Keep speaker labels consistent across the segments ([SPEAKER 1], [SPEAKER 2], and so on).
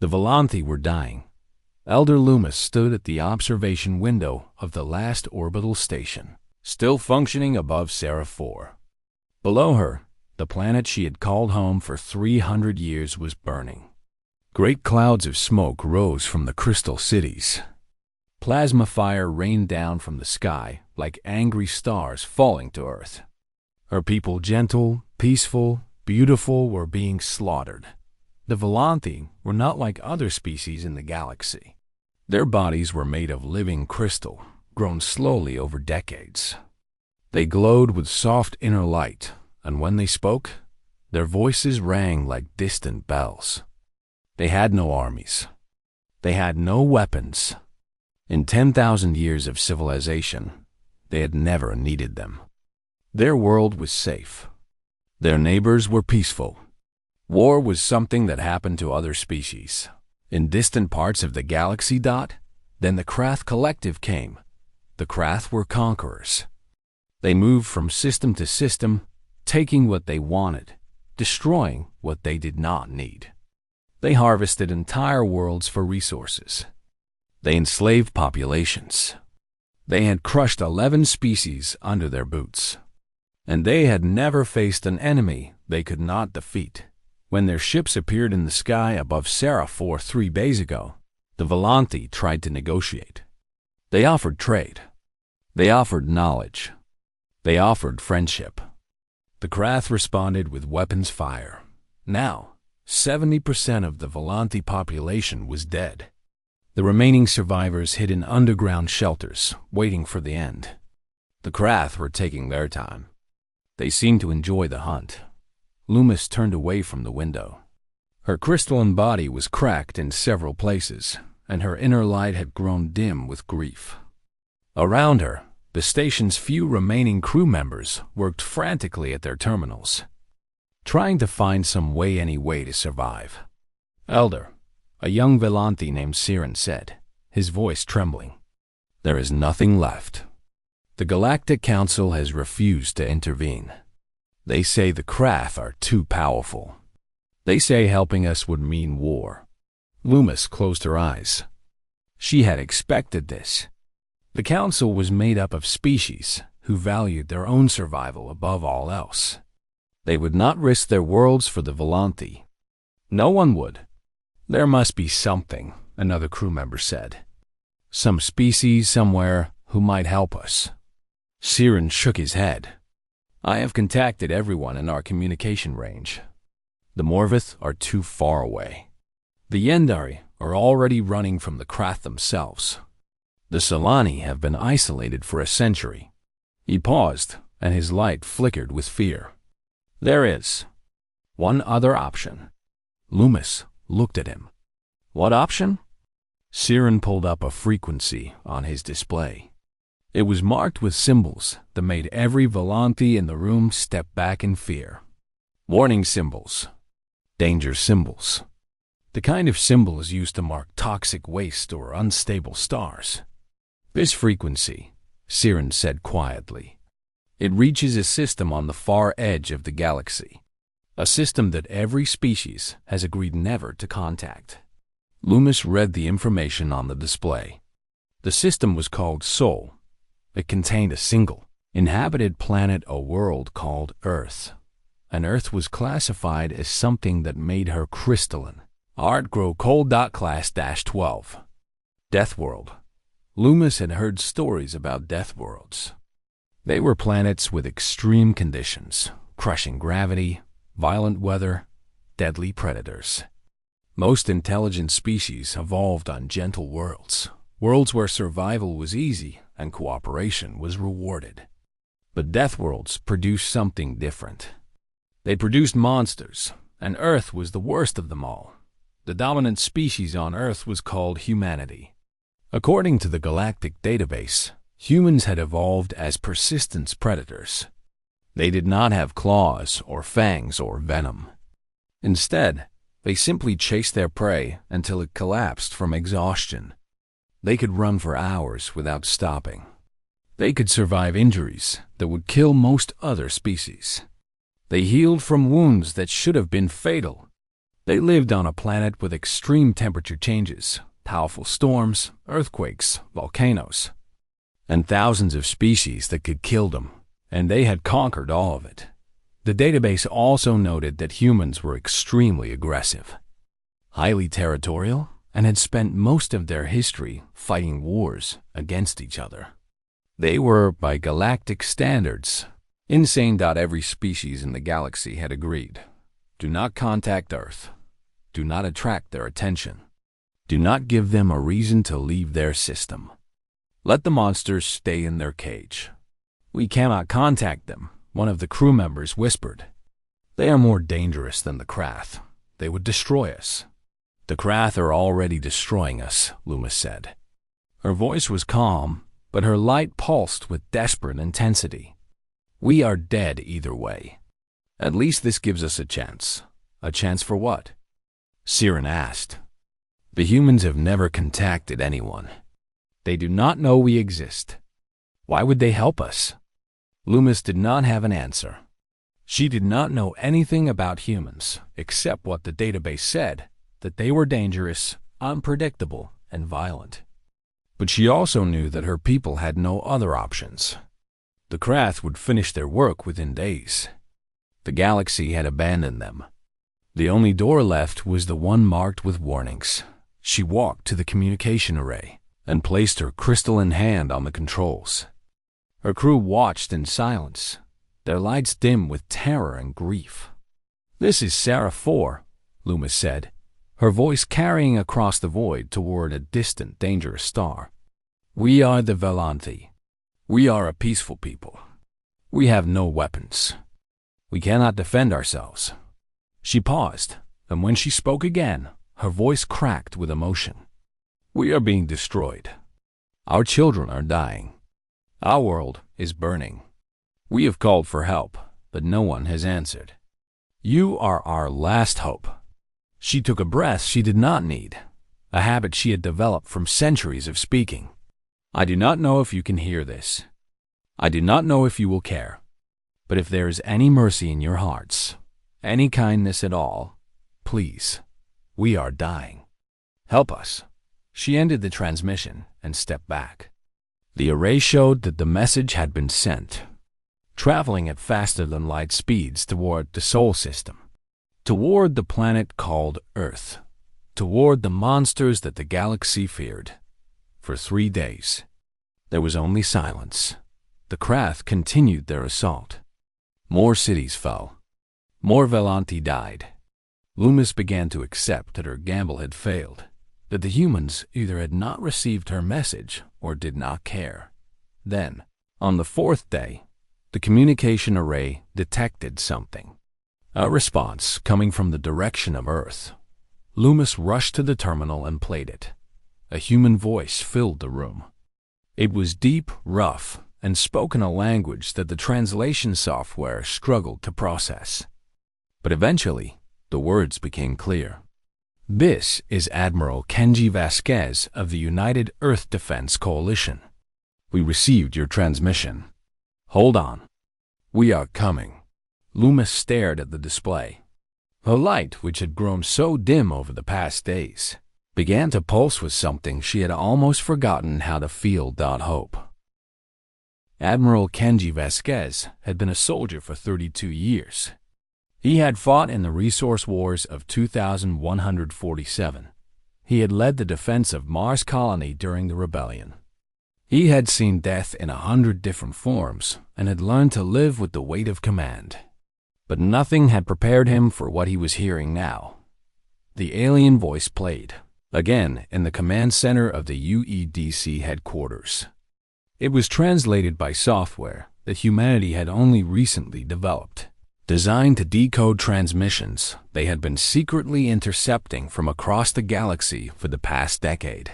[SPEAKER 1] The Volanthi were dying. Elder Loomis stood at the observation window of the last orbital station, still functioning above Seraph 4. Below her, the planet she had called home for 300 years was burning. Great clouds of smoke rose from the crystal cities. Plasma fire rained down from the sky like angry stars falling to Earth. Her people, gentle, peaceful, beautiful, were being slaughtered. The Volanthi were not like other species in the galaxy. Their bodies were made of living crystal, grown slowly over decades. They glowed with soft inner light, and when they spoke, their voices rang like distant bells. They had no armies. They had no weapons. In 10,000 years of civilization, they had never needed them. Their world was safe. Their neighbors were peaceful. War was something that happened to other species. In distant parts of the galaxy. Then the Krath Collective came. The Krath were conquerors. They moved from system to system, taking what they wanted, destroying what they did not need. They harvested entire worlds for resources. They enslaved populations. They had crushed 11 species under their boots. And they had never faced an enemy they could not defeat. When their ships appeared in the sky above Seraph 4 3 days ago, the Volanthi tried to negotiate. They offered trade. They offered knowledge. They offered friendship. The Krath responded with weapons fire. Now, 70% of the Volanthi population was dead. The remaining survivors hid in underground shelters, waiting for the end. The Krath were taking their time. They seemed to enjoy the hunt. Loomis turned away from the window. Her crystalline body was cracked in several places, and her inner light had grown dim with grief. Around her, the station's few remaining crew members worked frantically at their terminals, trying to find any way to survive. Elder, a young Volanthi named Siren said, his voice trembling, "There is nothing left. The Galactic Council has refused to intervene. They say the Krath are too powerful. They say helping us would mean war." Loomis closed her eyes. She had expected this. The Council was made up of species who valued their own survival above all else. They would not risk their worlds for the Volanthi. No one would. "There must be something," another crew member said. "Some species somewhere who might help us." Siren shook his head. "I have contacted everyone in our communication range. The Morvith are too far away. The Yendari are already running from the Krath themselves. The Solani have been isolated for a century." He paused, and his light flickered with fear. "There is one other option." Loomis looked at him. "What option?" Siren pulled up a frequency on his display. It was marked with symbols that made every Volanthi in the room step back in fear. Warning symbols. Danger symbols. The kind of symbols used to mark toxic waste or unstable stars. "This frequency," Siren said quietly, "it reaches a system on the far edge of the galaxy. A system that every species has agreed never to contact." Loomis read the information on the display. The system was called Sol. It contained a single, inhabited planet, a world called Earth. And Earth was classified as something that made her crystalline. Art grow cold. Class-12. Deathworld. Loomis had heard stories about Deathworlds. They were planets with extreme conditions, crushing gravity, violent weather, deadly predators. Most intelligent species evolved on gentle worlds, worlds where survival was easy and cooperation was rewarded. But Deathworlds produced something different. They produced monsters, and Earth was the worst of them all. The dominant species on Earth was called humanity. According to the Galactic database, humans had evolved as persistence predators. They did not have claws or fangs or venom. Instead, they simply chased their prey until it collapsed from exhaustion. They could run for hours without stopping. They could survive injuries that would kill most other species. They healed from wounds that should have been fatal. They lived on a planet with extreme temperature changes, powerful storms, earthquakes, volcanoes, and thousands of species that could kill them, and they had conquered all of it. The database also noted that humans were extremely aggressive, highly territorial, and had spent most of their history fighting wars against each other. They were, by galactic standards, insane. Every species in the galaxy had agreed. Do not contact Earth. Do not attract their attention. Do not give them a reason to leave their system. Let the monsters stay in their cage. We cannot contact them, one of the crew members whispered. They are more dangerous than the Krath. They would destroy us. The Krath are already destroying us, Loomis said. Her voice was calm, but her light pulsed with desperate intensity. We are dead either way. At least this gives us a chance. A chance for what? Siren asked. The humans have never contacted anyone. They do not know we exist. Why would they help us? Loomis did not have an answer. She did not know anything about humans, except what the database said, that they were dangerous, unpredictable, and violent. But she also knew that her people had no other options. The Krath would finish their work within days. The galaxy had abandoned them. The only door left was the one marked with warnings. She walked to the communication array and placed her crystalline hand on the controls. Her crew watched in silence, their lights dim with terror and grief. This is Sarah 4, Loomis said, her voice carrying across the void toward a distant, dangerous star. We are the Velanthi. We are a peaceful people. We have no weapons. We cannot defend ourselves. She paused, and when she spoke again, her voice cracked with emotion. We are being destroyed. Our children are dying. Our world is burning. We have called for help, but no one has answered. You are our last hope. She took a breath she did not need, a habit she had developed from centuries of speaking. I do not know if you can hear this. I do not know if you will care. But if there is any mercy in your hearts, any kindness at all, please, we are dying. Help us. She ended the transmission and stepped back. The array showed that the message had been sent, traveling at faster-than-light speeds toward the Sol system, toward the planet called Earth, toward the monsters that the galaxy feared. For 3 days, there was only silence. The Krath continued their assault. More cities fell. More Velanthi died. Loomis began to accept that her gamble had failed, that the humans either had not received her message or did not care. Then, on the 4th day, the communication array detected something. A response coming from the direction of Earth. Loomis rushed to the terminal and played it. A human voice filled the room. It was deep, rough, and spoke in a language that the translation software struggled to process. But eventually, the words became clear. This is Admiral Kenji Vasquez of the United Earth Defense Coalition. We received your transmission. Hold on. We are coming. Loomis stared at the display. Her light, which had grown so dim over the past days, began to pulse with something she had almost forgotten how to feel. Hope. Admiral Kenji Vasquez had been a soldier for 32 years. He had fought in the resource wars of 2147. He had led the defense of Mars Colony during the rebellion. He had seen death in 100 different forms and had learned to live with the weight of command. But nothing had prepared him for what he was hearing now. The alien voice played, again in the command center of the UEDC headquarters. It was translated by software that humanity had only recently developed, designed to decode transmissions they had been secretly intercepting from across the galaxy for the past decade.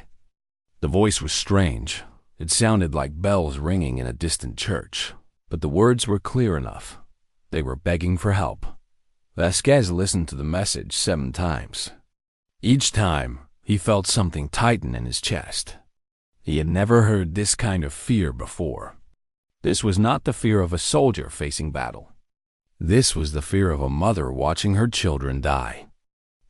[SPEAKER 1] The voice was strange. It sounded like bells ringing in a distant church, but the words were clear enough. They were begging for help. Vasquez listened to the message 7 times. Each time, he felt something tighten in his chest. He had never heard this kind of fear before. This was not the fear of a soldier facing battle. This was the fear of a mother watching her children die.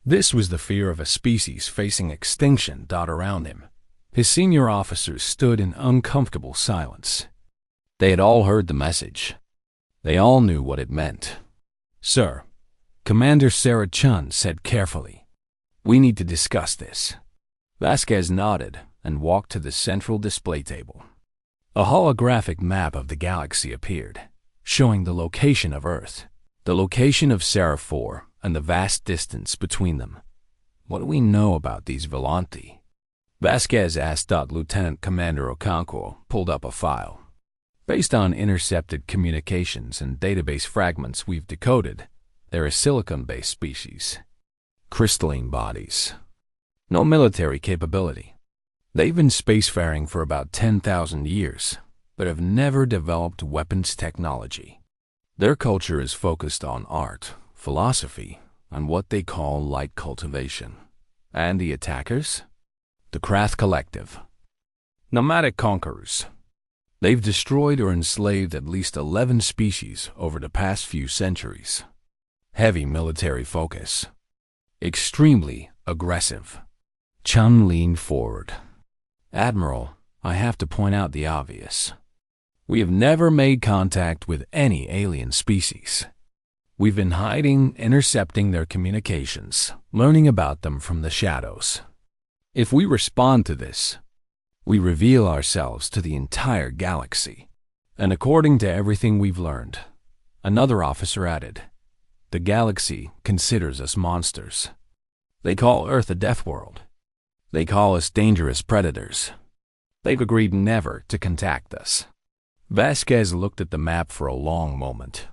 [SPEAKER 1] This was the fear of a species facing extinction around him. His senior officers stood in uncomfortable silence. They had all heard the message. They all knew what it meant. "Sir," Commander Sarah Chun said carefully, "we need to discuss this." Vasquez nodded and walked to the central display table. A holographic map of the galaxy appeared, showing the location of Earth, the location of Sierra 4, and the vast distance between them. "What do we know about these Volanti?" Vasquez asked. Lieutenant Commander Okonkwo pulled up a file. "Based on intercepted communications and database fragments we've decoded, they're a silicon-based species. Crystalline bodies. No military capability. They've been spacefaring for about 10,000 years, but have never developed weapons technology. Their culture is focused on art, philosophy, and what they call light cultivation. And the attackers? The Krath Collective. Nomadic conquerors. They've destroyed or enslaved at least 11 species over the past few centuries. Heavy military focus. Extremely aggressive." Chun leaned forward. "Admiral, I have to point out the obvious. We have never made contact with any alien species. We've been hiding, intercepting their communications, learning about them from the shadows. If we respond to this, we reveal ourselves to the entire galaxy. And according to everything we've learned," another officer added, "the galaxy considers us monsters. They call Earth a death world. They call us dangerous predators. They've agreed never to contact us." Vasquez looked at the map for a long moment.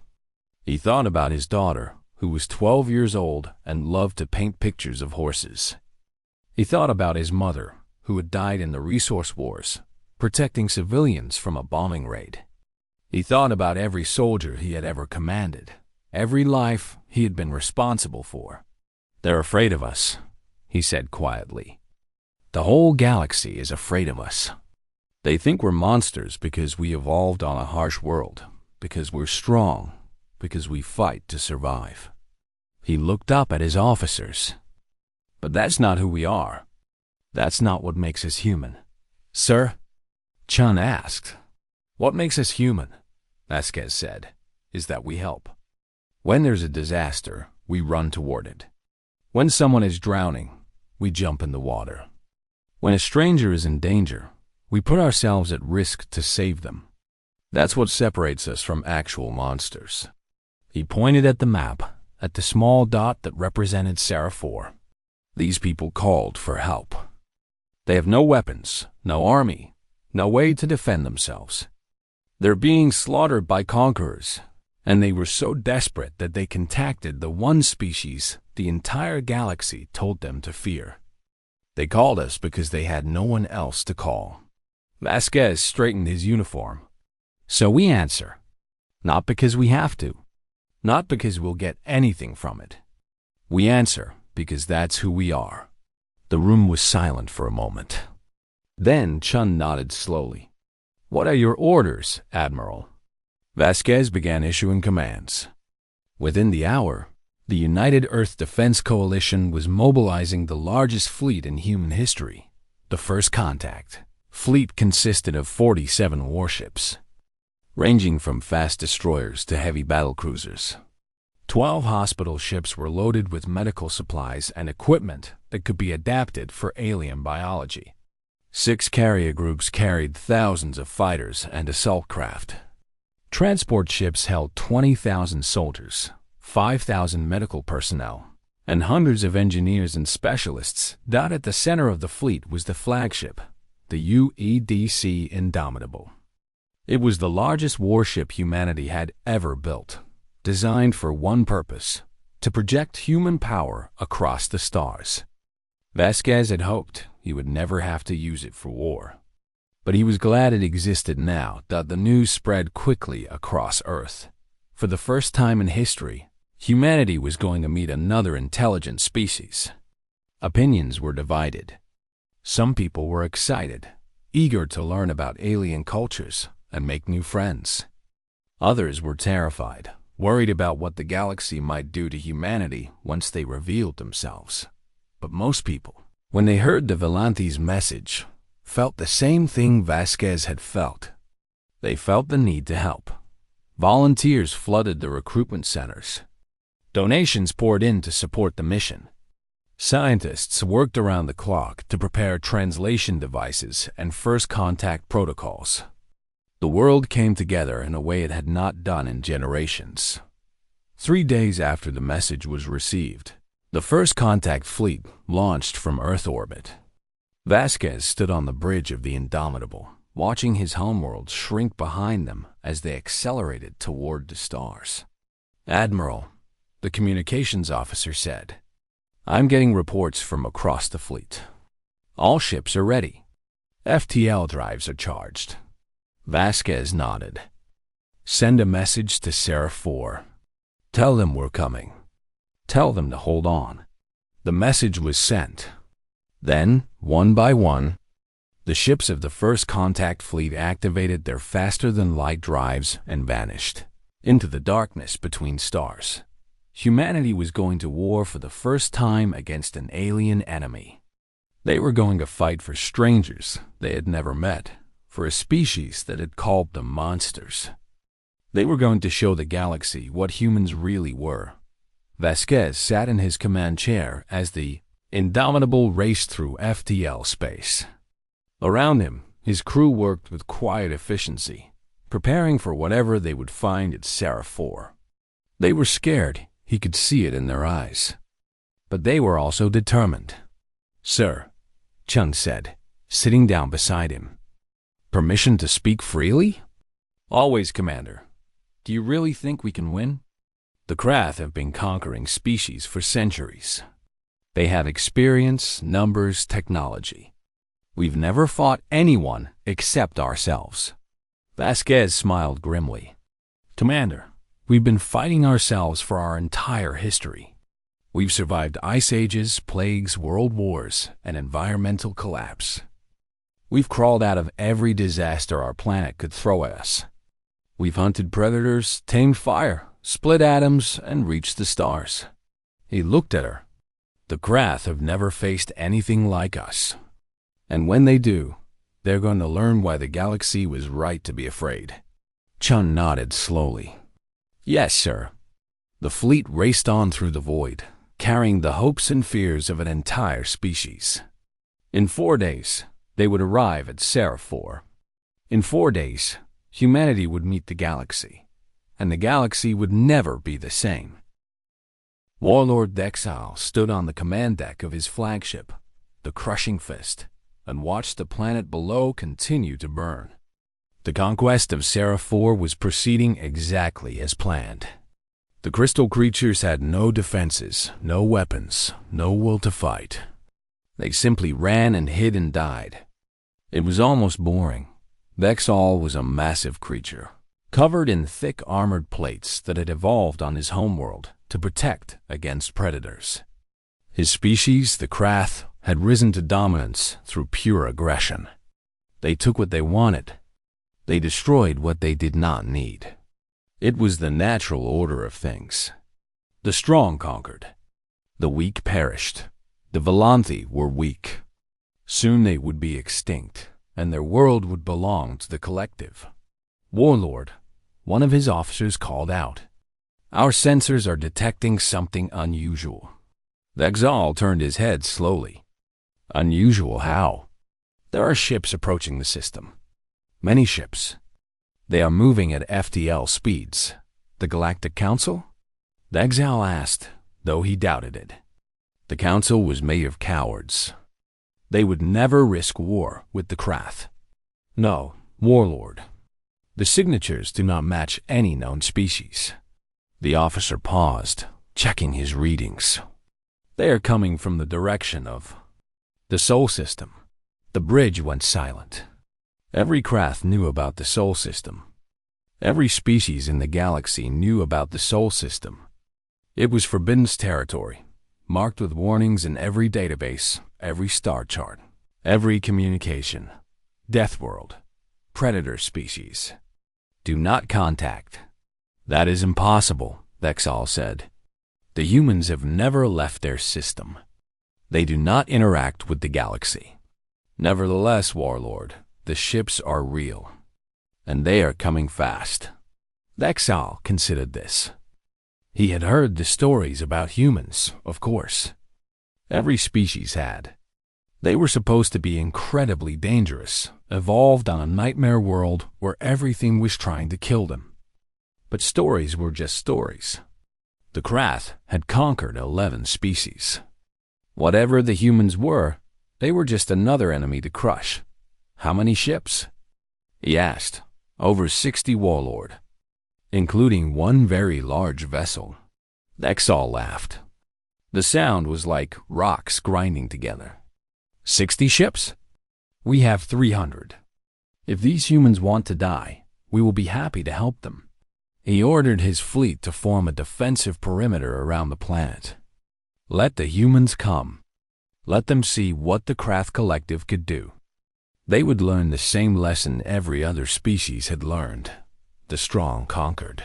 [SPEAKER 1] He thought about his daughter, who was 12 years old and loved to paint pictures of horses. He thought about his mother, who had died in the resource wars, protecting civilians from a bombing raid. He thought about every soldier he had ever commanded, every life he had been responsible for. "They're afraid of us," he said quietly. "The whole galaxy is afraid of us. They think we're monsters because we evolved on a harsh world, because we're strong, because we fight to survive." He looked up at his officers. "But that's not who we are. That's not what makes us human." "Sir?" Chun asked. "What makes us human," Vasquez said, "is that we help. When there's a disaster, we run toward it. When someone is drowning, we jump in the water. When a stranger is in danger, we put ourselves at risk to save them. That's what separates us from actual monsters." He pointed at the map, at the small dot that represented Sierra 4. "These people called for help. They have no weapons, no army, no way to defend themselves. They're being slaughtered by conquerors, and they were so desperate that they contacted the one species the entire galaxy told them to fear. They called us because they had no one else to call." Vasquez straightened his uniform. "So we answer. Not because we have to. Not because we'll get anything from it. We answer because that's who we are." The room was silent for a moment. Then Chun nodded slowly. "What are your orders, Admiral?" Vasquez began issuing commands. Within the hour, the United Earth Defense Coalition was mobilizing the largest fleet in human history, the First Contact. Fleet consisted of 47 warships, ranging from fast destroyers to heavy battlecruisers. 12 hospital ships were loaded with medical supplies and equipment that could be adapted for alien biology. 6 carrier groups carried thousands of fighters and assault craft. Transport ships held 20,000 soldiers, 5,000 medical personnel, and hundreds of engineers and specialists. At the center of the fleet was the flagship, the UEDC Indomitable. It was the largest warship humanity had ever built, designed for one purpose: to project human power across the stars. Vasquez had hoped he would never have to use it for war, but he was glad it existed now. The news spread quickly across Earth. For the first time in history, humanity was going to meet another intelligent species. Opinions were divided. Some people were excited, eager to learn about alien cultures and make new friends. Others were terrified, worried about what the galaxy might do to humanity once they revealed themselves. But most people, when they heard the Volante's message, felt the same thing Vasquez had felt. They felt the need to help. Volunteers flooded the recruitment centers. Donations poured in to support the mission. Scientists worked around the clock to prepare translation devices and first contact protocols. The world came together in a way it had not done in generations. 3 days after the message was received, the first contact fleet launched from Earth orbit. Vasquez stood on the bridge of the Indomitable, watching his homeworld shrink behind them as they accelerated toward the stars. "Admiral," the communications officer said, "I'm getting reports from across the fleet. All ships are ready. FTL drives are charged." Vasquez nodded. "Send a message to Seraph 4. Tell them we're coming. Tell them to hold on." The message was sent. Then, one by one, the ships of the first contact fleet activated their faster-than-light drives and vanished into the darkness between stars. Humanity was going to war for the first time against an alien enemy. They were going to fight for strangers they had never met, for a species that had called them monsters. They were going to show the galaxy what humans really were. Vasquez sat in his command chair as the Indomitable raced through FTL space. Around him, his crew worked with quiet efficiency, preparing for whatever they would find at Seraph 4. They were scared, he could see it in their eyes. But they were also determined. "Sir," Chung said, sitting down beside him. "Permission to speak freely?" "Always, Commander. Do you really think we can win?" The Krath have been conquering species for centuries. They have experience, numbers, technology. We've never fought anyone except ourselves. Vasquez smiled grimly. "Commander, we've been fighting ourselves for our entire history. We've survived ice ages, plagues, world wars, and environmental collapse. We've crawled out of every disaster our planet could throw at us. We've hunted predators, tamed fire, split atoms, and reached the stars." He looked at her. "The Krath have never faced anything like us. And when they do, they're going to learn why the galaxy was right to be afraid." Chun nodded slowly. "Yes, sir." The fleet raced on through the void, carrying the hopes and fears of an entire species. In 4 days, they would arrive at Seraph 4. In 4 days, humanity would meet the galaxy, and the galaxy would never be the same. Warlord Dexal stood on the command deck of his flagship, the Crushing Fist, and watched the planet below continue to burn. The conquest of Seraph 4 was proceeding exactly as planned. The crystal creatures had no defenses, no weapons, no will to fight. They simply ran and hid and died. It was almost boring. Dexal was a massive creature, covered in thick armored plates that had evolved on his homeworld to protect against predators. His species, the Krath, had risen to dominance through pure aggression. They took what they wanted. They destroyed what they did not need. It was the natural order of things. The strong conquered. The weak perished. The Volante were weak. Soon they would be extinct, and their world would belong to the collective. "Warlord," one of his officers called out, "our sensors are detecting something unusual." Dexal turned his head slowly. "Unusual how?" "There are ships approaching the system. Many ships. They are moving at FTL speeds." "The Galactic Council?" Dexal asked, though he doubted it. The Council was made of cowards. They would never risk war with the Krath. "No, Warlord. The signatures do not match any known species." The officer paused, checking his readings. "They are coming from the direction of the Sol System." The bridge went silent. Every Krath knew about the Sol System. Every species in the galaxy knew about the Sol System. It was forbidden territory, marked with warnings in every database, every star chart, every communication. Deathworld. Predator species. Do not contact. That is impossible, Vexal said. The humans have never left their system. They do not interact with the galaxy. Nevertheless, Warlord, the ships are real, and they are coming fast. Vexal considered this. He had heard the stories about humans, of course. Every species had. They were supposed to be incredibly dangerous, evolved on a nightmare world where everything was trying to kill them. But stories were just stories. The Krath had conquered 11 species. Whatever the humans were, they were just another enemy to crush. How many ships? He asked. Over 60, Warlord, including one very large vessel. Vexal laughed. The sound was like rocks grinding together. 60 ships? We have 300. If these humans want to die, we will be happy to help them. He ordered his fleet to form a defensive perimeter around the planet. Let the humans come. Let them see what the Krath Collective could do. They would learn the same lesson every other species had learned. The strong conquered.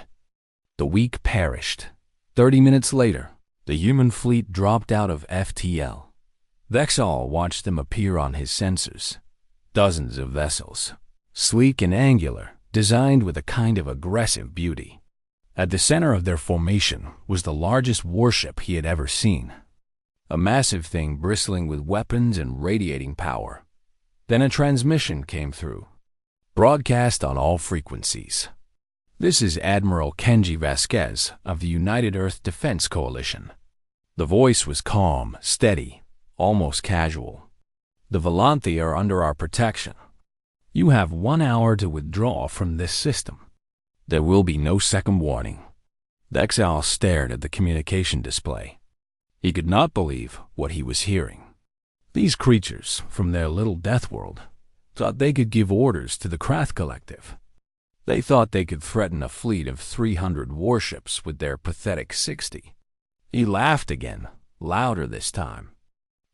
[SPEAKER 1] The weak perished. 30 minutes later, the human fleet dropped out of FTL. Vexal watched them appear on his sensors. Dozens of vessels, sleek and angular, designed with a kind of aggressive beauty. At the center of their formation was the largest warship he had ever seen. A massive thing bristling with weapons and radiating power. Then a transmission came through, broadcast on all frequencies. This is Admiral Kenji Vasquez of the United Earth Defense Coalition. The voice was calm, steady, almost casual. The Volanthi are under our protection. You have 1 hour to withdraw from this system. There will be no second warning. Vexal stared at the communication display. He could not believe what he was hearing. These creatures, from their little death world, thought they could give orders to the Krath Collective. They thought they could threaten a fleet of 300 warships with their pathetic 60. He laughed again, louder this time.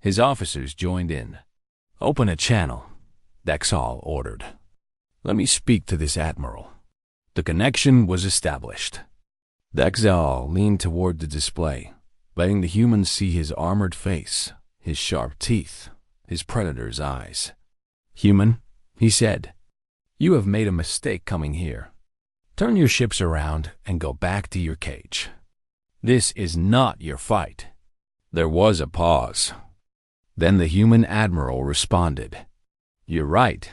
[SPEAKER 1] His officers joined in. Open a channel, Vexal ordered. Let me speak to this admiral. The connection was established. Vexal leaned toward the display, letting the humans see his armored face, his sharp teeth, his predator's eyes. Human, he said, you have made a mistake coming here. Turn your ships around and go back to your cage. This is not your fight. There was a pause. Then the human admiral responded. You're right.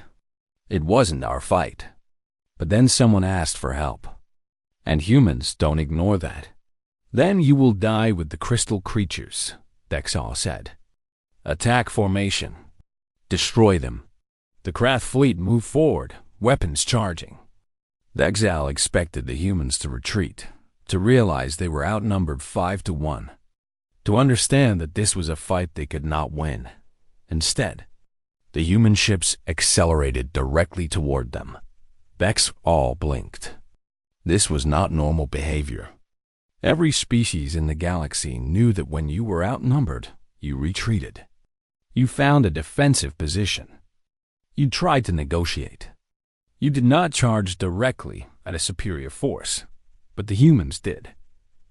[SPEAKER 1] It wasn't our fight. But then someone asked for help. And humans don't ignore that. Then you will die with the crystal creatures, Vexal said. Attack formation. Destroy them. The Krath fleet moved forward, weapons charging. Vexal expected the humans to retreat, to realize they were outnumbered 5-1. To understand that this was a fight they could not win. Instead, the human ships accelerated directly toward them. Vexal blinked. This was not normal behavior. Every species in the galaxy knew that when you were outnumbered, you retreated. You found a defensive position. You tried to negotiate. You did not charge directly at a superior force, but the humans did.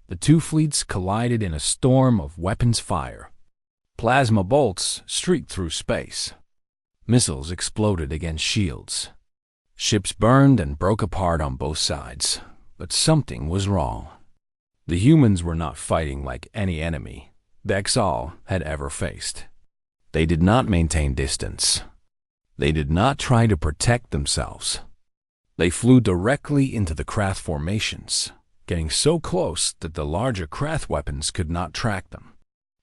[SPEAKER 1] The two fleets collided in a storm of weapons fire. Plasma bolts streaked through space. Missiles exploded against shields. Ships burned and broke apart on both sides, but something was wrong. The humans were not fighting like any enemy Vexal had ever faced. They did not maintain distance. They did not try to protect themselves. They flew directly into the Krath formations, getting so close that the larger Krath weapons could not track them.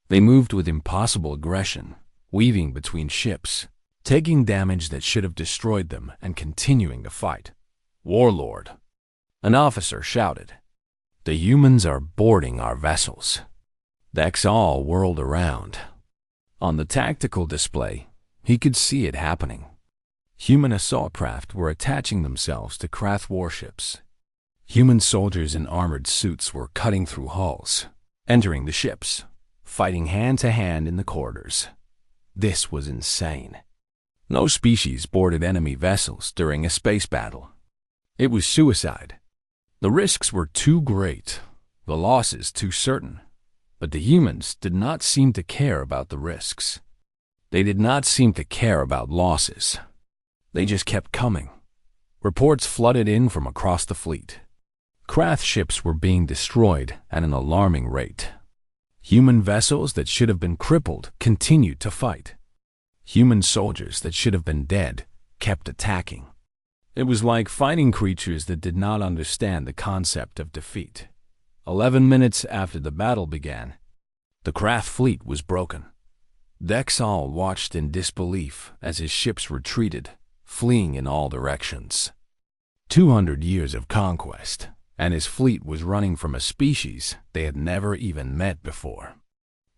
[SPEAKER 1] They moved with impossible aggression, weaving between ships, taking damage that should have destroyed them and continuing to fight. Warlord, an officer shouted. The humans are boarding our vessels. Vexal whirled around. On the tactical display, he could see it happening. Human assault craft were attaching themselves to Krath warships. Human soldiers in armored suits were cutting through hulls, entering the ships, fighting hand-to-hand in the corridors. This was insane. No species boarded enemy vessels during a space battle. It was suicide. The risks were too great, the losses too certain, but the humans did not seem to care about the risks. They did not seem to care about losses. They just kept coming. Reports flooded in from across the fleet. Krath ships were being destroyed at an alarming rate. Human vessels that should have been crippled continued to fight. Human soldiers that should have been dead kept attacking. It was like fighting creatures that did not understand the concept of defeat. 11 minutes after the battle began, the Krath fleet was broken. Dexal watched in disbelief as his ships retreated, fleeing in all directions. 200 years of conquest, and his fleet was running from a species they had never even met before.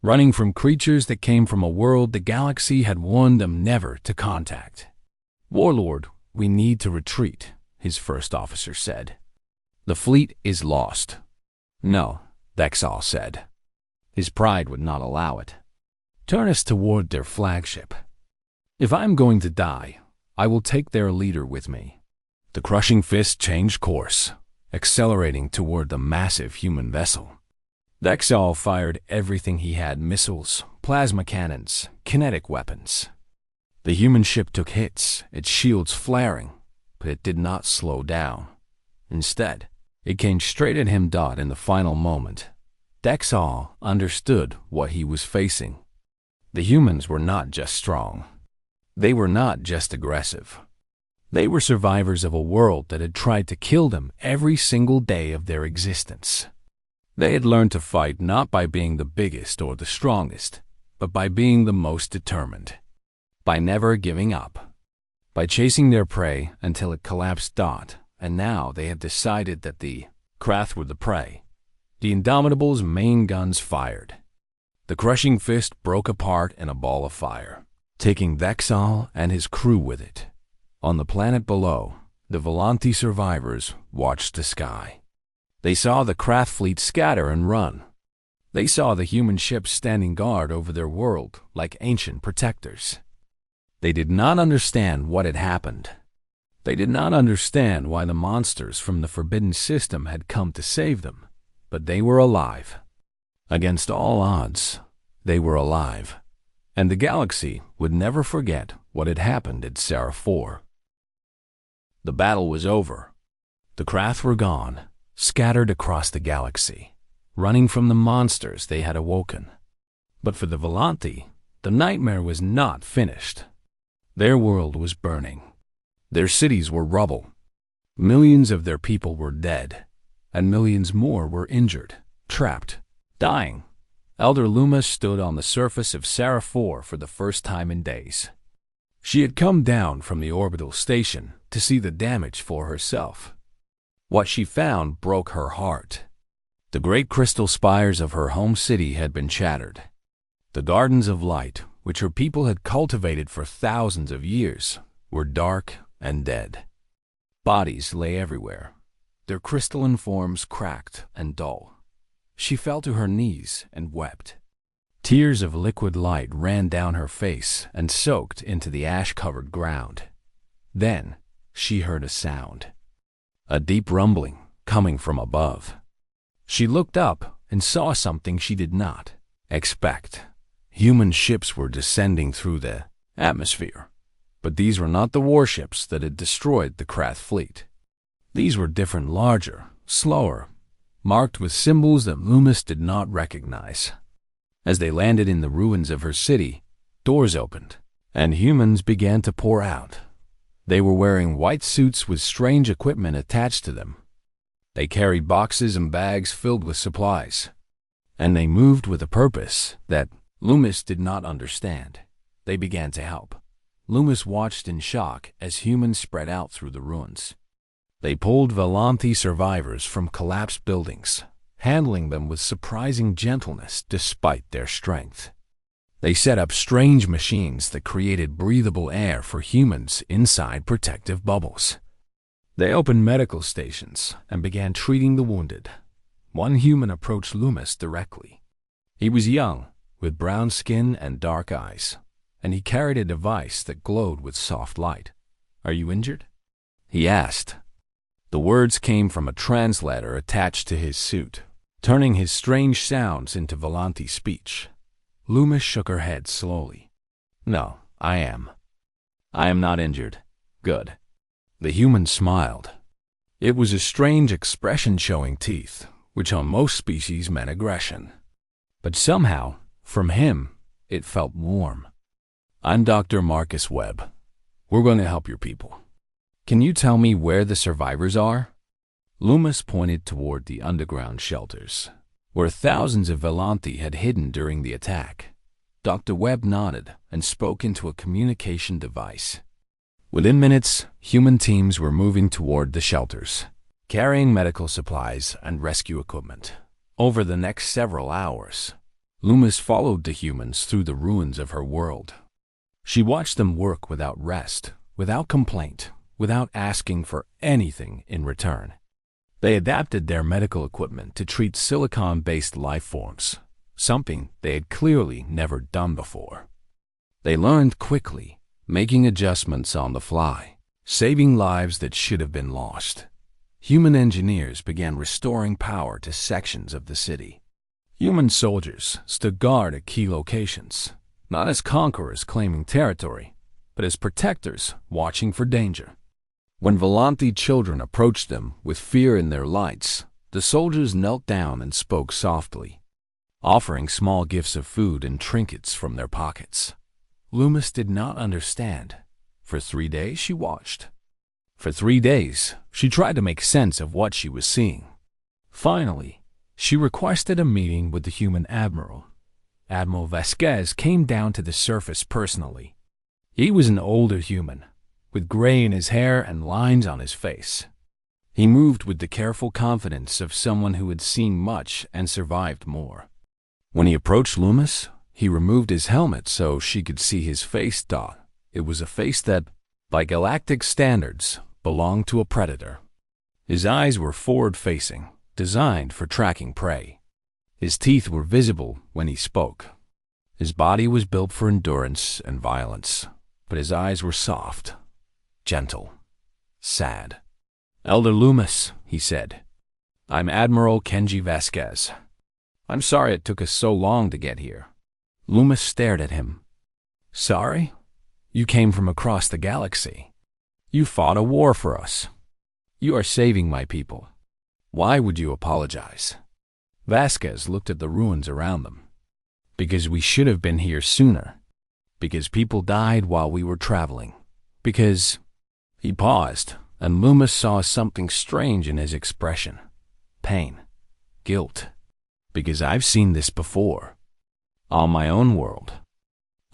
[SPEAKER 1] Running from creatures that came from a world the galaxy had warned them never to contact. "Warlord, we need to retreat," his first officer said. "The fleet is lost." "No," Dexal said. His pride would not allow it. "Turn us toward their flagship. If I'm going to die, I will take their leader with me." The crushing fist changed course, accelerating toward the massive human vessel. Dexal fired everything he had: missiles, plasma cannons, kinetic weapons. The human ship took hits, its shields flaring, but it did not slow down. Instead, it came straight at him. In the final moment, Dexal understood what he was facing. The humans were not just strong. They were not just aggressive. They were survivors of a world that had tried to kill them every single day of their existence. They had learned to fight not by being the biggest or the strongest, but by being the most determined. By never giving up. By chasing their prey until it collapsed. And now they had decided that the Krath were the prey. The Indomitable's main guns fired. The crushing fist broke apart in a ball of fire, taking Dexal and his crew with it. On the planet below, the Volanti survivors watched the sky. They saw the Krath fleet scatter and run. They saw the human ships standing guard over their world like ancient protectors. They did not understand what had happened. They did not understand why the monsters from the Forbidden System had come to save them, but they were alive. Against all odds, they were alive, and the galaxy would never forget what had happened at Seraph 4. The battle was over. The Krath were gone, scattered across the galaxy, running from the monsters they had awoken. But for the Volanti, the nightmare was not finished. Their world was burning. Their cities were rubble. Millions of their people were dead, and millions more were injured, trapped, dying. Elder Loomis stood on the surface of Seraph 4 for the first time in days. She had come down from the orbital station to see the damage for herself. What she found broke her heart. The great crystal spires of her home city had been shattered. The gardens of light, which her people had cultivated for thousands of years, were dark and dead. Bodies lay everywhere, their crystalline forms cracked and dull. She fell to her knees and wept. Tears of liquid light ran down her face and soaked into the ash-covered ground. Then she heard a sound, a deep rumbling coming from above. She looked up and saw something she did not expect. Human ships were descending through the atmosphere, but these were not the warships that had destroyed the Krath fleet. These were different, larger, slower, marked with symbols that Loomis did not recognize. As they landed in the ruins of her city, doors opened, and humans began to pour out. They were wearing white suits with strange equipment attached to them. They carried boxes and bags filled with supplies, and they moved with a purpose that Loomis did not understand. They began to help. Loomis watched in shock as humans spread out through the ruins. They pulled Volanti survivors from collapsed buildings, handling them with surprising gentleness despite their strength. They set up strange machines that created breathable air for humans inside protective bubbles. They opened medical stations and began treating the wounded. One human approached Loomis directly. He was young, with brown skin and dark eyes, and he carried a device that glowed with soft light. "Are you injured?" he asked. The words came from a translator attached to his suit, turning his strange sounds into Volanti speech. Loomis shook her head slowly. No, I am not injured. Good. The human smiled. It was a strange expression showing teeth, which on most species meant aggression. But somehow, from him, it felt warm. I'm Dr. Marcus Webb. We're going to help your people. Can you tell me where the survivors are? Loomis pointed toward the underground shelters, where thousands of Volanti had hidden during the attack. Dr. Webb nodded and spoke into a communication device. Within minutes, human teams were moving toward the shelters, carrying medical supplies and rescue equipment. Over the next several hours, Loomis followed the humans through the ruins of her world. She watched them work without rest, without complaint, without asking for anything in return. They adapted their medical equipment to treat silicon-based life forms, something they had clearly never done before. They learned quickly, making adjustments on the fly, saving lives that should have been lost. Human engineers began restoring power to sections of the city. Human soldiers stood guard at key locations, not as conquerors claiming territory, but as protectors watching for danger. When Volanti children approached them with fear in their lights, the soldiers knelt down and spoke softly, offering small gifts of food and trinkets from their pockets. Loomis did not understand. For 3 days she watched. For 3 days, she tried to make sense of what she was seeing. Finally, she requested a meeting with the human admiral. Admiral Vasquez came down to the surface personally. He was an older human, with gray in his hair and lines on his face. He moved with the careful confidence of someone who had seen much and survived more. When he approached Loomis, he removed his helmet so she could see his face. It was a face that, by galactic standards, belonged to a predator. His eyes were forward-facing, designed for tracking prey. His teeth were visible when he spoke. His body was built for endurance and violence, but his eyes were soft, gentle, sad. Elder Loomis, he said. I'm Admiral Kenji Vasquez. I'm sorry it took us so long to get here. Loomis stared at him. Sorry? You came from across the galaxy. You fought a war for us. You are saving my people. Why would you apologize? Vasquez looked at the ruins around them. Because we should have been here sooner. Because people died while we were traveling. Because... He paused, and Loomis saw something strange in his expression. Pain. Guilt. Because I've seen this before. On my own world.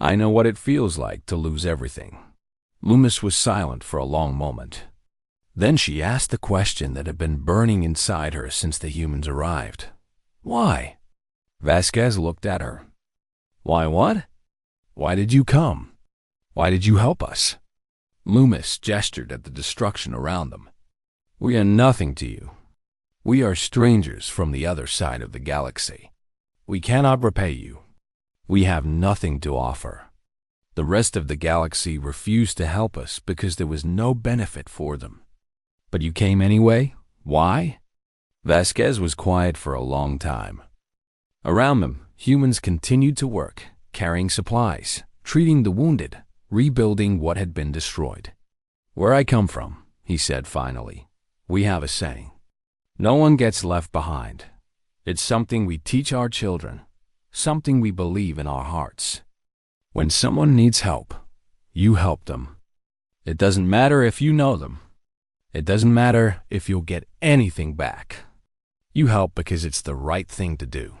[SPEAKER 1] I know what it feels like to lose everything. Loomis was silent for a long moment. Then she asked the question that had been burning inside her since the humans arrived. Why? Vasquez looked at her. Why what? Why did you come? Why did you help us? Loomis gestured at the destruction around them. We are nothing to you. We are strangers from the other side of the galaxy. We cannot repay you. We have nothing to offer. The rest of the galaxy refused to help us because there was no benefit for them. But you came anyway? Why? Vasquez was quiet for a long time. Around them, humans continued to work, carrying supplies, treating the wounded, rebuilding what had been destroyed. Where I come from, he said finally, we have a saying. No one gets left behind. It's something we teach our children, something we believe in our hearts. When someone needs help, you help them. It doesn't matter if you know them. It doesn't matter if you'll get anything back. You help because it's the right thing to do.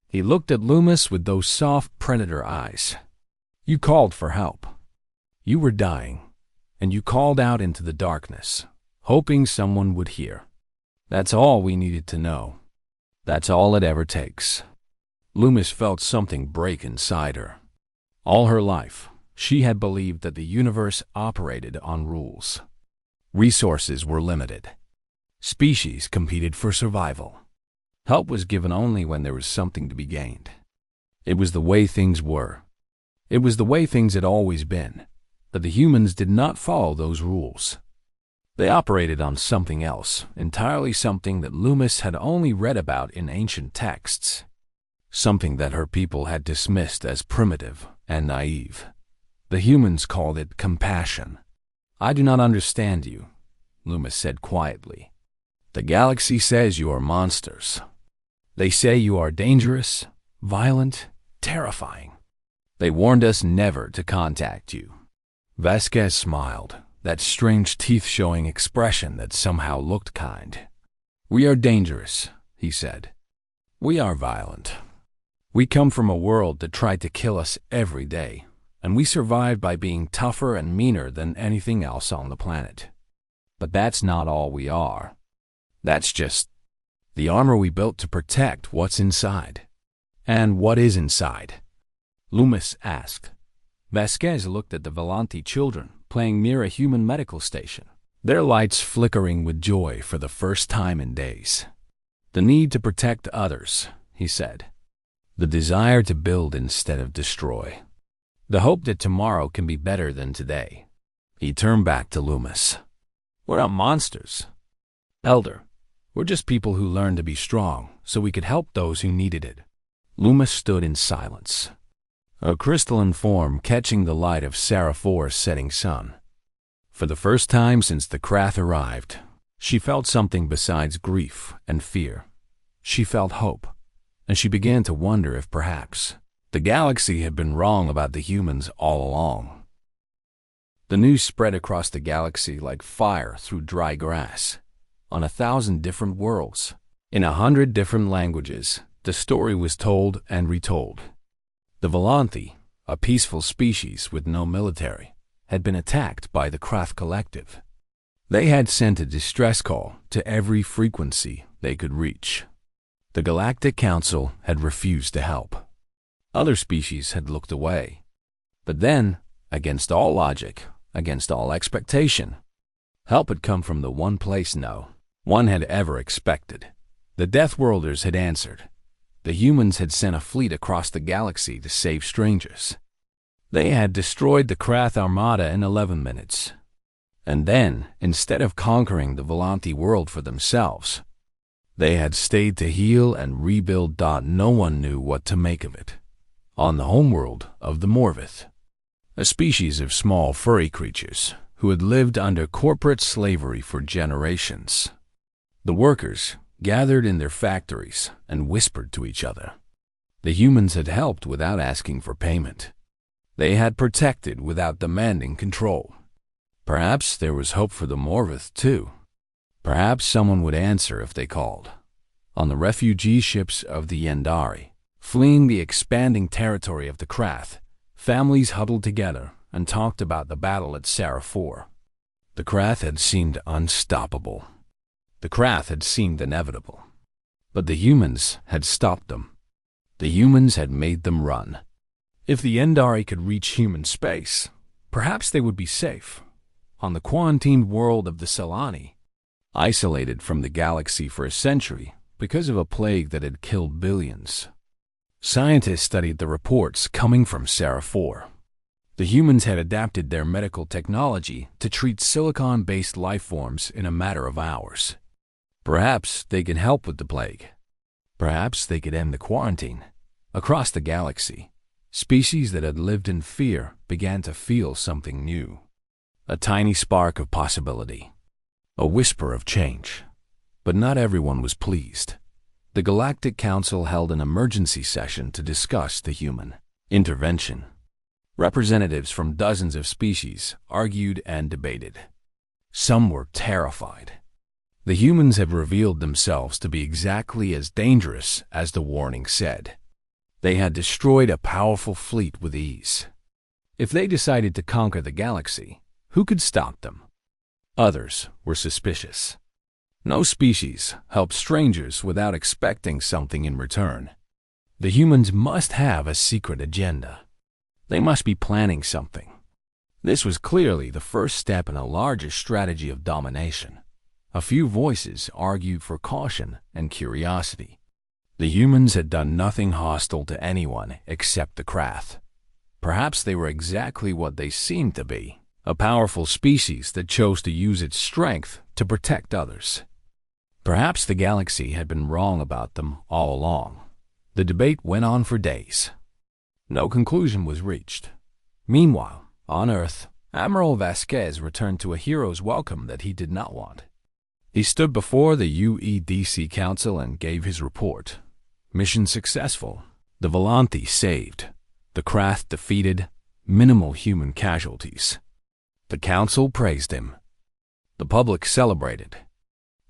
[SPEAKER 1] He looked at Loomis with those soft predator eyes. You called for help. You were dying, and you called out into the darkness, hoping someone would hear. That's all we needed to know. That's all it ever takes. Loomis felt something break inside her. All her life, she had believed that the universe operated on rules. Resources were limited. Species competed for survival. Help was given only when there was something to be gained. It was the way things were. It was the way things had always been, but the humans did not follow those rules. They operated on something else, entirely something that Loomis had only read about in ancient texts. Something that her people had dismissed as primitive and naive. The humans called it compassion. "I do not understand you," Loomis said quietly. "The galaxy says you are monsters. They say you are dangerous, violent, terrifying. They warned us never to contact you." Vasquez smiled, that strange teeth-showing expression that somehow looked kind. "We are dangerous," he said. "We are violent. We come from a world that tried to kill us every day, and we survived by being tougher and meaner than anything else on the planet. But that's not all we are. That's just the armor we built to protect what's inside." "And what is inside?" Loomis asked. Vasquez looked at the Volanti children playing near a human medical station, their lights flickering with joy for the first time in days. "The need to protect others," he said. "The desire to build instead of destroy. The hope that tomorrow can be better than today." He turned back to Loomis. "We're not monsters, Elder. We're just people who learned to be strong so we could help those who needed it." Loomis stood in silence, a crystalline form catching the light of Seraphor's setting sun. For the first time since the Krath arrived, she felt something besides grief and fear. She felt hope, and she began to wonder if perhaps the galaxy had been wrong about the humans all along. The news spread across the galaxy like fire through dry grass. On 1,000 different worlds, in 100 different languages, the story was told and retold. The Volanti, a peaceful species with no military, had been attacked by the Krath Collective. They had sent a distress call to every frequency they could reach. The Galactic Council had refused to help. Other species had looked away. But then, against all logic, against all expectation, help had come from the one place no one had ever expected. The Deathworlders had answered. The humans had sent a fleet across the galaxy to save strangers. They had destroyed the Krath Armada in 11 minutes. And then, instead of conquering the Volanti world for themselves, they had stayed to heal and rebuild. No one knew what to make of it. On the homeworld of the Morvith, a species of small furry creatures who had lived under corporate slavery for generations, the workers gathered in their factories and whispered to each other. The humans had helped without asking for payment. They had protected without demanding control. Perhaps there was hope for the Morvith, too. Perhaps someone would answer if they called. On the refugee ships of the Yendari, fleeing the expanding territory of the Krath, families huddled together and talked about the battle at Seraphor. The Krath had seemed unstoppable. The Krath had seemed inevitable. But the humans had stopped them. The humans had made them run. If the Yendari could reach human space, perhaps they would be safe. On the quarantined world of the Selani, isolated from the galaxy for a century because of a plague that had killed billions. Scientists studied the reports coming from Seraphor. The humans had adapted their medical technology to treat silicon-based life forms in a matter of hours. Perhaps they could help with the plague. Perhaps they could end the quarantine. Across the galaxy, species that had lived in fear began to feel something new. A tiny spark of possibility. A whisper of change. But not everyone was pleased. The Galactic Council held an emergency session to discuss the human intervention. Representatives from dozens of species argued and debated. Some were terrified. The humans had revealed themselves to be exactly as dangerous as the warning said. They had destroyed a powerful fleet with ease. If they decided to conquer the galaxy, who could stop them? Others were suspicious. No species helped strangers without expecting something in return. The humans must have a secret agenda. They must be planning something. This was clearly the first step in a larger strategy of domination. A few voices argued for caution and curiosity. The humans had done nothing hostile to anyone except the Krath. Perhaps they were exactly what they seemed to be, a powerful species that chose to use its strength to protect others. Perhaps the galaxy had been wrong about them all along. The debate went on for days. No conclusion was reached. Meanwhile, on Earth, Admiral Vasquez returned to a hero's welcome that he did not want. He stood before the UEDC Council and gave his report. Mission successful. The Volanthe saved. The craft defeated. Minimal human casualties. The Council praised him. The public celebrated.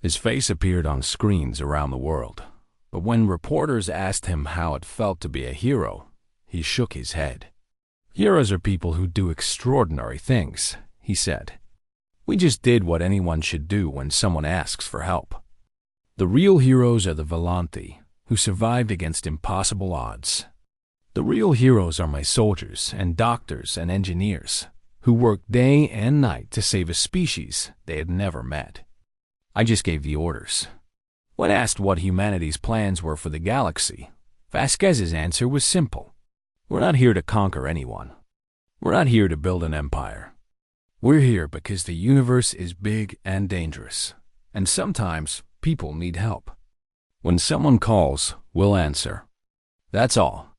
[SPEAKER 1] His face appeared on screens around the world. But when reporters asked him how it felt to be a hero, he shook his head. Heroes are people who do extraordinary things, he said. We just did what anyone should do when someone asks for help. The real heroes are the Volanthe, who survived against impossible odds. The real heroes are my soldiers and doctors and engineers, who worked day and night to save a species they had never met. I just gave the orders. When asked what humanity's plans were for the galaxy, Vasquez's answer was simple. We're not here to conquer anyone. We're not here to build an empire. We're here because the universe is big and dangerous, and sometimes people need help. When someone calls, we'll answer. That's all.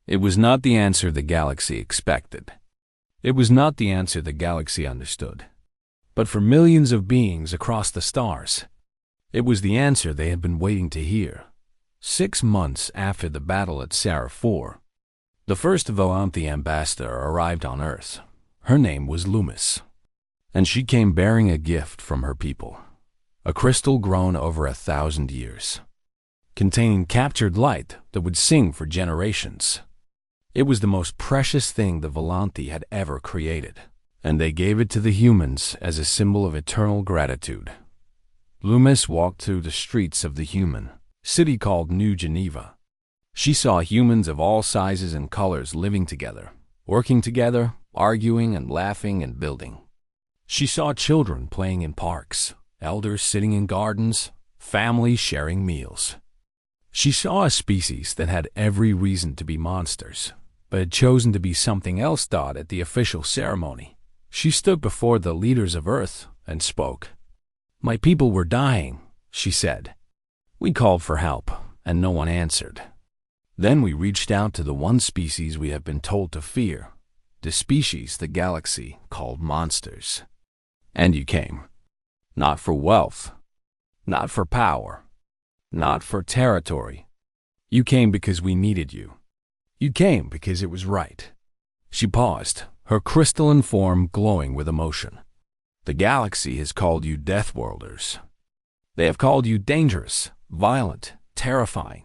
[SPEAKER 1] It was not the answer the galaxy expected. It was not the answer the galaxy understood. But for millions of beings across the stars, it was the answer they had been waiting to hear. 6 months after the battle at Sara 4, the first Volanthe ambassador arrived on Earth. Her name was Loomis, and she came bearing a gift from her people, a crystal grown over 1,000 years, containing captured light that would sing for generations. It was the most precious thing the Volanthe had ever created, and they gave it to the humans as a symbol of eternal gratitude. Loomis walked through the streets of the human city called New Geneva. She saw humans of all sizes and colors living together, working together, arguing and laughing and building. She saw children playing in parks, elders sitting in gardens, families sharing meals. She saw a species that had every reason to be monsters, but had chosen to be something else. At the official ceremony, she stood before the leaders of Earth and spoke. My people were dying, she said. We called for help, and no one answered. Then we reached out to the one species we have been told to fear, the species the galaxy called monsters. And you came. Not for wealth, not for power, not for territory. You came because we needed you. You came because it was right. She paused, her crystalline form glowing with emotion. The galaxy has called you Deathworlders. They have called you dangerous, violent, terrifying.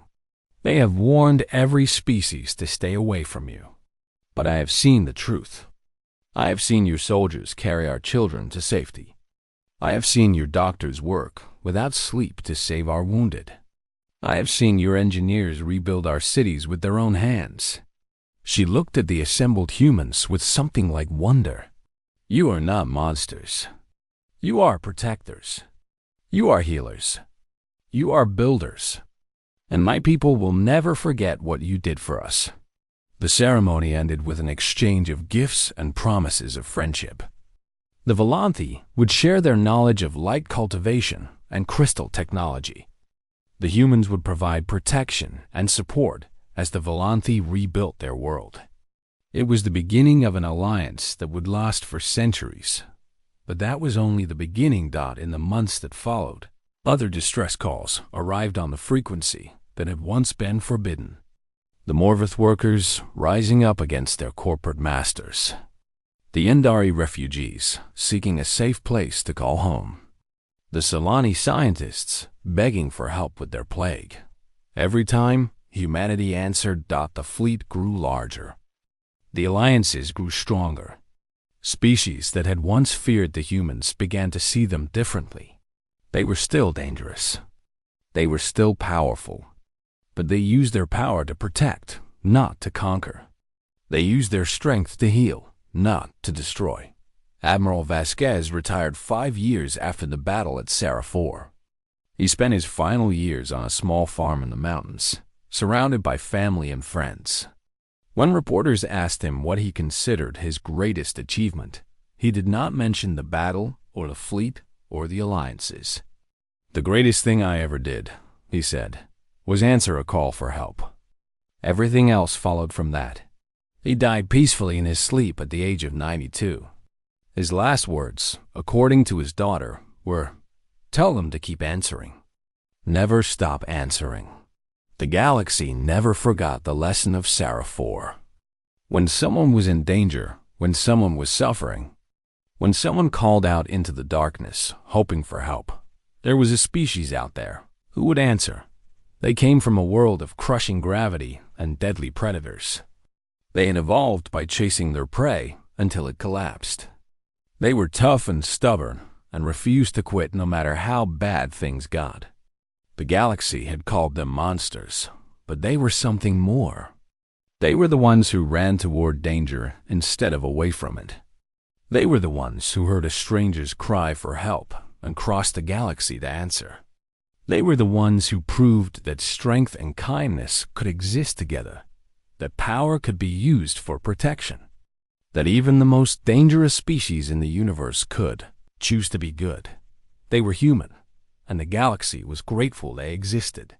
[SPEAKER 1] They have warned every species to stay away from you. But I have seen the truth. I have seen your soldiers carry our children to safety. I have seen your doctors work without sleep to save our wounded. I have seen your engineers rebuild our cities with their own hands. She looked at the assembled humans with something like wonder. You are not monsters. You are protectors. You are healers. You are builders. And my people will never forget what you did for us. The ceremony ended with an exchange of gifts and promises of friendship. The Volanthe would share their knowledge of light cultivation and crystal technology. The humans would provide protection and support as the Volanthe rebuilt their world. It was the beginning of an alliance that would last for centuries. But that was only the beginning. In the months that followed, other distress calls arrived on the frequency that had once been forbidden. The Morvith workers rising up against their corporate masters. The Yendari refugees seeking a safe place to call home. The Solani scientists begging for help with their plague. Every time humanity answered, the fleet grew larger. The alliances grew stronger. Species that had once feared the humans began to see them differently. They were still dangerous. They were still powerful. But they used their power to protect, not to conquer. They used their strength to heal, not to destroy. Admiral Vasquez retired 5 years after the battle at Sara 4. He spent his final years on a small farm in the mountains, surrounded by family and friends. When reporters asked him what he considered his greatest achievement, He did not mention the battle or the fleet or the alliances. "The greatest thing I ever did," he said, "was answer a call for help. Everything else followed from that." He died peacefully in his sleep at the age of 92. His last words, according to his daughter, were, "Tell them to keep answering. Never stop answering." The galaxy never forgot the lesson of Seraphor. When someone was in danger, when someone was suffering, when someone called out into the darkness, hoping for help, there was a species out there who would answer. They came from a world of crushing gravity and deadly predators. They had evolved by chasing their prey until it collapsed. They were tough and stubborn and refused to quit no matter how bad things got. The galaxy had called them monsters, but they were something more. They were the ones who ran toward danger instead of away from it. They were the ones who heard a stranger's cry for help and crossed the galaxy to answer. They were the ones who proved that strength and kindness could exist together, that power could be used for protection, that even the most dangerous species in the universe could choose to be good. They were human, and the galaxy was grateful they existed.